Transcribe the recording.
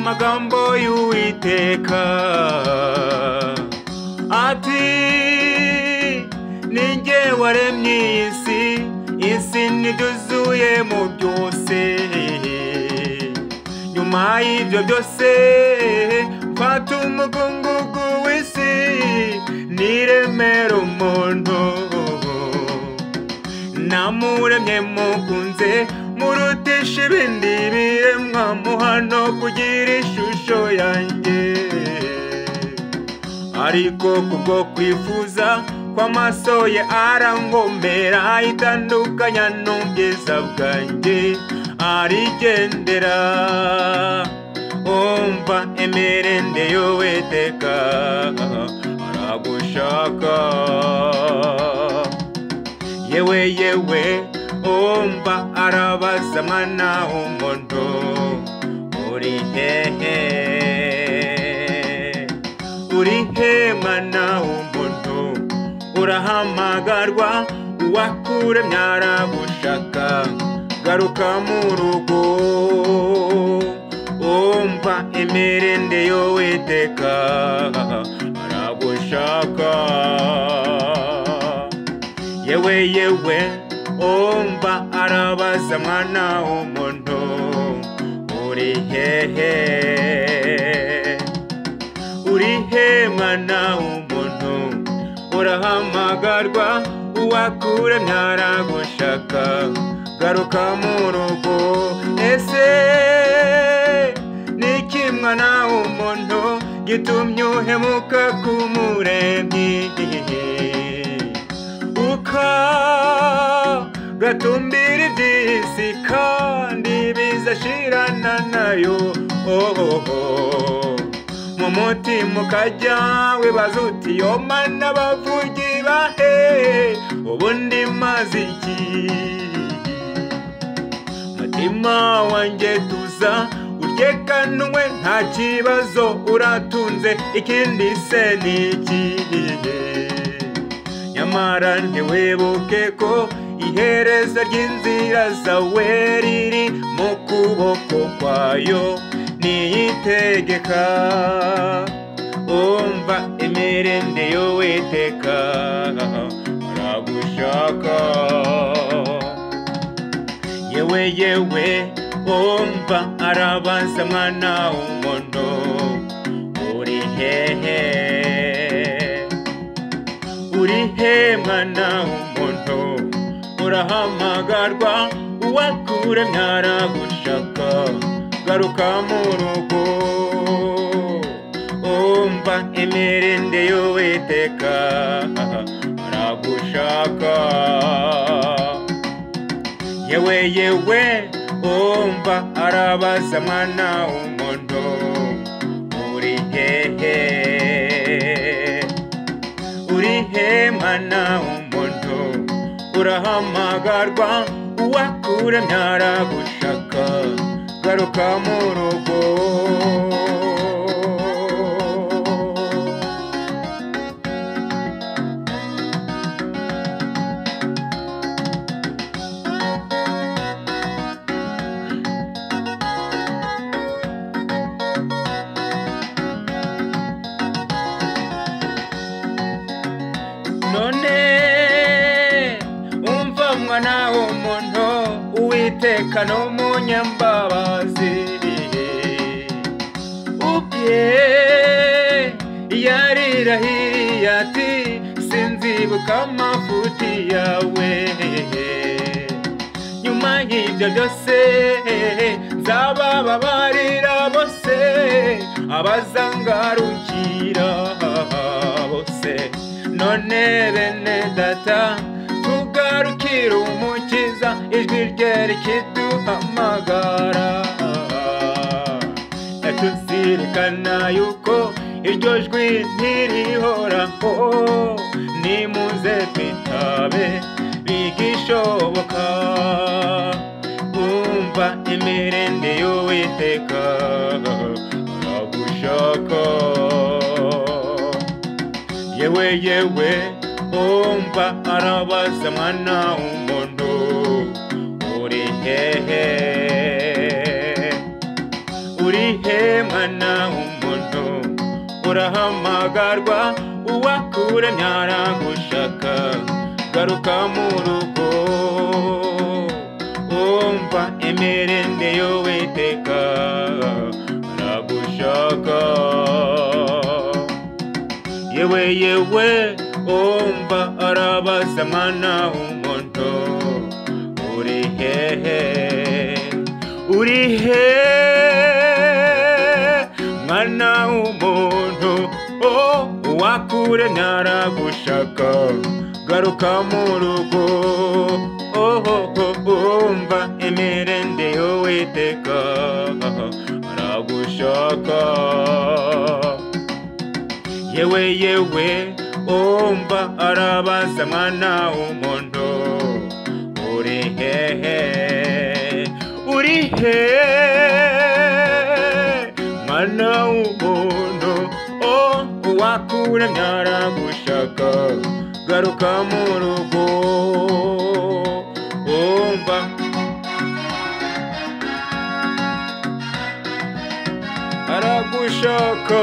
amagambo y'Uwiteka ati ninjye waremye isi n'ibyuzuyemo byose nyuma y'ibyo byose mfata umukungugu w'isi niremera umuntu namuremye mukunze murutisha ibindi biremwa muhano kugira ishusho yanjye ariko kubwo kwifuza kw'amaso ye arangomera itandukanya n'ubwiza bwanjye arigendera umva emerende y'Uwiteka aragushaka yewe umva arabaza mwana w'umuntu uri hehe mwana w'umuntu urahamagarwa uwakuremye aragushaka garuka mu rugo umva emerende y'Uwiteka aragushaka yewe umva arabaza mwana w'umuntu uri hehe mwana w'umuntu urahamagarwa uwakuremye aragushaka garuka mu rugo ese niki mwana w'umuntu gitumye uhemuka k'umuremyi gatumbira iby'isi kandi bizashirana nayo mu mutima ukajya wibaza uti yo mana bavugi bahe ubundi maze iki mutima wanjye tuza uryekanwe nta kibazo uratunze ikindi se niki nyamara ntiwibuke ko ihereza ry'inzira zawe riri mu kuboko kwayo niyitegeka umva emerende y'Uwiteka aragushaka yewe umva arabaza mwana w'umuntu uri hehe mwana w'umuntu urahamagarwa uwakuremye aragushaka garuka mu rugo umva emerende y'Uwiteka aragushaka yewe umva arabaza mwana w'umuntu uri hehe mwana w'umuntu urahamagarwa uwakuremye aragushaka garuka mu rugo none umva mwana w'umuntu Uwiteka n'umunyambabazi ubwe yarirahiriye ati sinzibuka amafuti yawe nyuma y'ibyo byose nzabababarira bose abazangarukira bose none bene data tugarukira umukiza ijwi rye rikiduhamagara tuzirikana yuko iryo jwi ntirihoraho nimuze twitabe bigishoboka umva emerende y'Uwiteka aragushaka yewe umva arabaza mwana w'umuntu uri hehe he mwana w'umuntu urahamagarwa uwakuremye aragushaka garuka mu rugo umva emerende y'Uwiteka aragushaka yewe yewe umva arabaza mwana w'umuntu uri hehe mwana w'umuntu uwakuremye aragushaka garuka mu rugo umva emerende y'Uwiteka aragushaka yewe yewe umva arabaza mwana w'umuntu uri hehe mwana w'umuntu uwakuremye aragushaka garuka mu rugo umva aragushaka